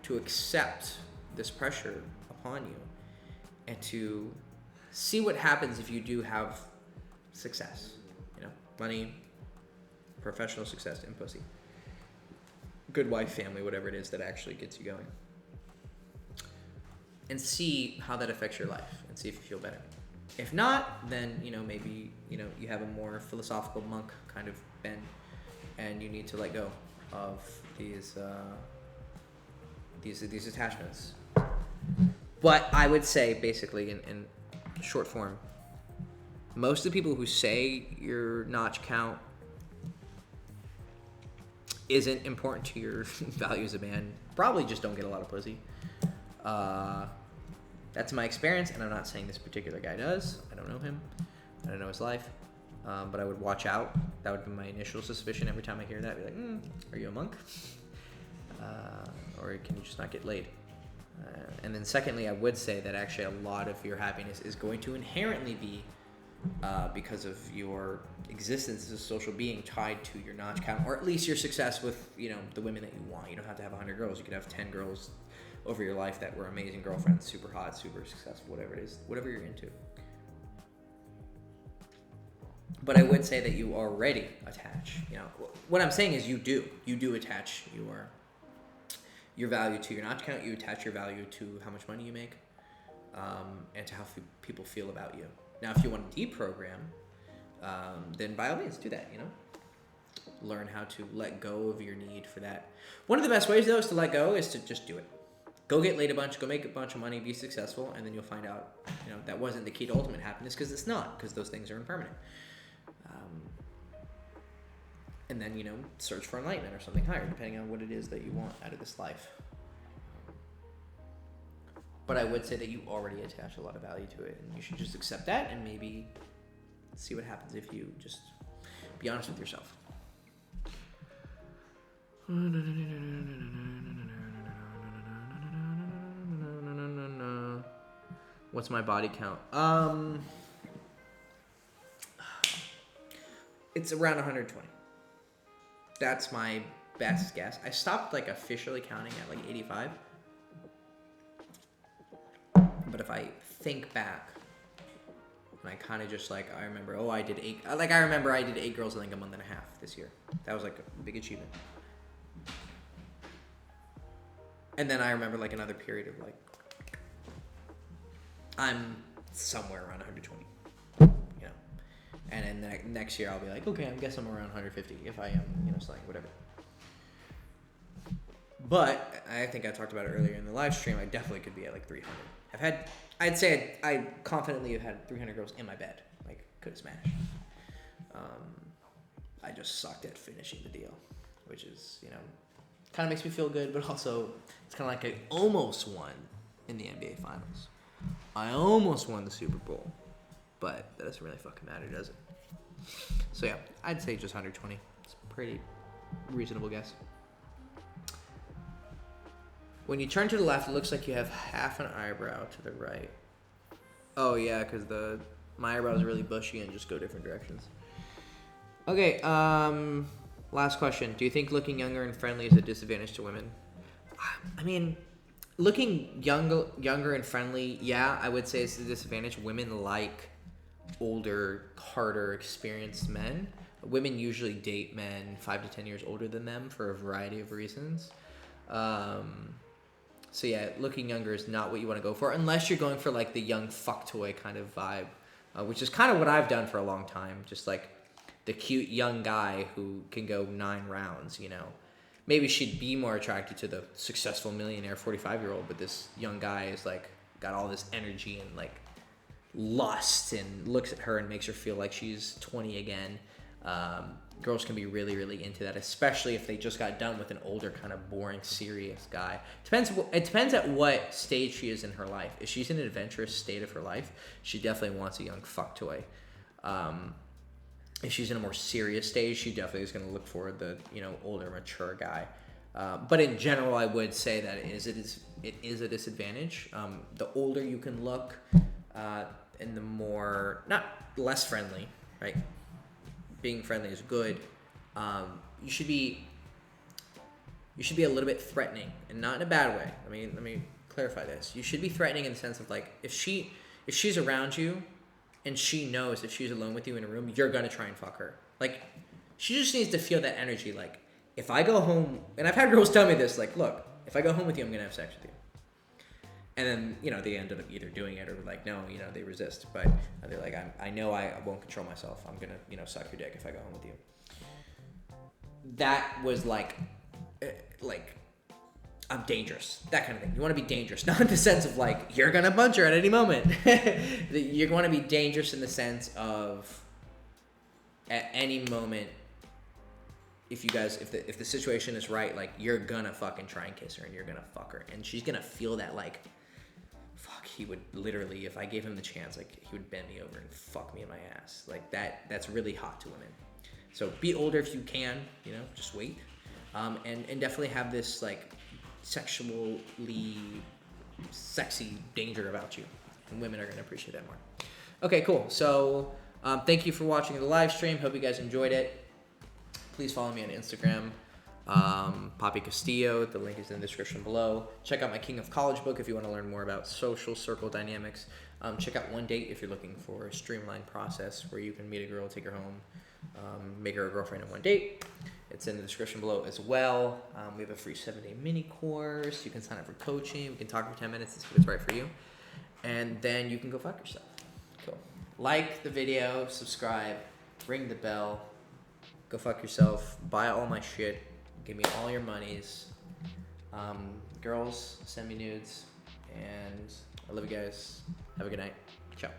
to accept this pressure upon you and to see what happens if you do have success. You know, money, professional success, and pussy. Good wife, family, whatever it is that actually gets you going. And see how that affects your life and see if you feel better. If not, then, you know, maybe, you know, you have a more philosophical monk kind of bend and you need to let go of these attachments. But I would say, basically, in short form, most of the people who say your notch count isn't important to your value as a man probably just don't get a lot of pussy. That's my experience, and I'm not saying this particular guy does. I don't know him. I don't know his life. but I would watch out. That would be my initial suspicion every time I hear that. I'd be like, are you a monk? Or can you just not get laid? And then secondly, I would say that actually a lot of your happiness is going to inherently be because of your existence as a social being tied to your notch count, or at least your success with, the women that you want. You don't have to have 100 girls. You could have 10 girls over your life that were amazing girlfriends, super hot, super successful, whatever it is, whatever you're into. But I would say that you already attach, what I'm saying is you do attach your value to your notch count. You attach your value to how much money you make, and to how people feel about you. Now, if you want to deprogram, then by all means do that, Learn how to let go of your need for that. One of the best ways, though, is to let go is to just do it. Go get laid a bunch, go make a bunch of money, be successful, and then you'll find out, that wasn't the key to ultimate happiness, because it's not, because those things are impermanent. And then, search for enlightenment or something higher, depending on what it is that you want out of this life. But I would say that you already attach a lot of value to it, and you should just accept that and maybe see what happens if you just be honest with yourself. What's my body count? It's around 120. That's my best guess. I stopped officially counting at 85. But if I think back, and I kind of just I remember, I did 8. I remember I did 8 girls in a month and a half this year. That was a big achievement. And then I remember another period of I'm somewhere around 120. And then next year I'll be okay, I guess I'm around 150 if I am, slang, whatever. But I think I talked about it earlier in the live stream. I definitely could be at 300. I'd say I confidently have had 300 girls in my bed. Could have smashed. I just sucked at finishing the deal, which is, kind of makes me feel good, but also it's kind of I almost won in the NBA Finals. I almost won the Super Bowl, but that doesn't really fucking matter, does it? So yeah, I'd say just 120. It's a pretty reasonable guess. When you turn to the left, it looks like you have half an eyebrow to the right. Oh yeah, because my eyebrows are really bushy and just go different directions. Okay, last question. Do you think looking younger and friendly is a disadvantage to women? I mean, looking younger and friendly, yeah, I would say it's a disadvantage. Women like older, harder, experienced men. Women usually date men 5 to 10 years older than them for a variety of reasons. So yeah, looking younger is not what you want to go for, unless you're going for the young fuck toy kind of vibe, which is kind of what I've done for a long time. Just the cute young guy who can go 9 rounds, Maybe she'd be more attracted to the successful millionaire 45-year-old, but this young guy is got all this energy and lust and looks at her and makes her feel like she's 20 again. Girls can be really, really into that, especially if they just got done with an older, kind of boring, serious guy. It depends at what stage she is in her life. If she's in an adventurous state of her life, she definitely wants a young fuck toy. If she's in a more serious stage, she definitely is going to look for the older, mature guy. But in general, I would say that it is a disadvantage. The older you can look, and the more not less friendly, right? Being friendly is good. You should be a little bit threatening, and not in a bad way. Let me clarify this. You should be threatening in the sense of if she's around you, and she knows if she's alone with you in a room, you're gonna try and fuck her. She just needs to feel that energy. If I go home, and I've had girls tell me this, look, if I go home with you, I'm gonna have sex with you. And then, they end up either doing it or no, they resist. But they're I know I won't control myself. I'm gonna, suck your dick if I go home with you. That was I'm dangerous. That kind of thing. You want to be dangerous, not in the sense of you're gonna punch her at any moment. You want to be dangerous in the sense of at any moment. If the situation is right, you're gonna fucking try and kiss her and you're gonna fuck her and she's gonna feel that fuck he would literally, if I gave him the chance, like he would bend me over and fuck me in my ass. Like that's really hot to women. So be older if you can, you know, just wait. And definitely have this like sexually sexy danger about you. And women are gonna appreciate that more. Okay, cool. So thank you for watching the live stream. Hope you guys enjoyed it. Please follow me on Instagram, Poppy Castillo. The link is in the description below. Check out my King of College book if you want to learn more about social circle dynamics. Check out One Date if you're looking for a streamlined process where you can meet a girl, take her home, make her a girlfriend in one date. It's in the description below as well. We have a free 7-day mini course. You can sign up for coaching. We can talk for 10 minutes and see what's right for you. And then you can go fuck yourself. Cool. Like the video, subscribe, ring the bell, go fuck yourself, buy all my shit, give me all your monies. Girls, send me nudes, and I love you guys. Have a good night. Ciao.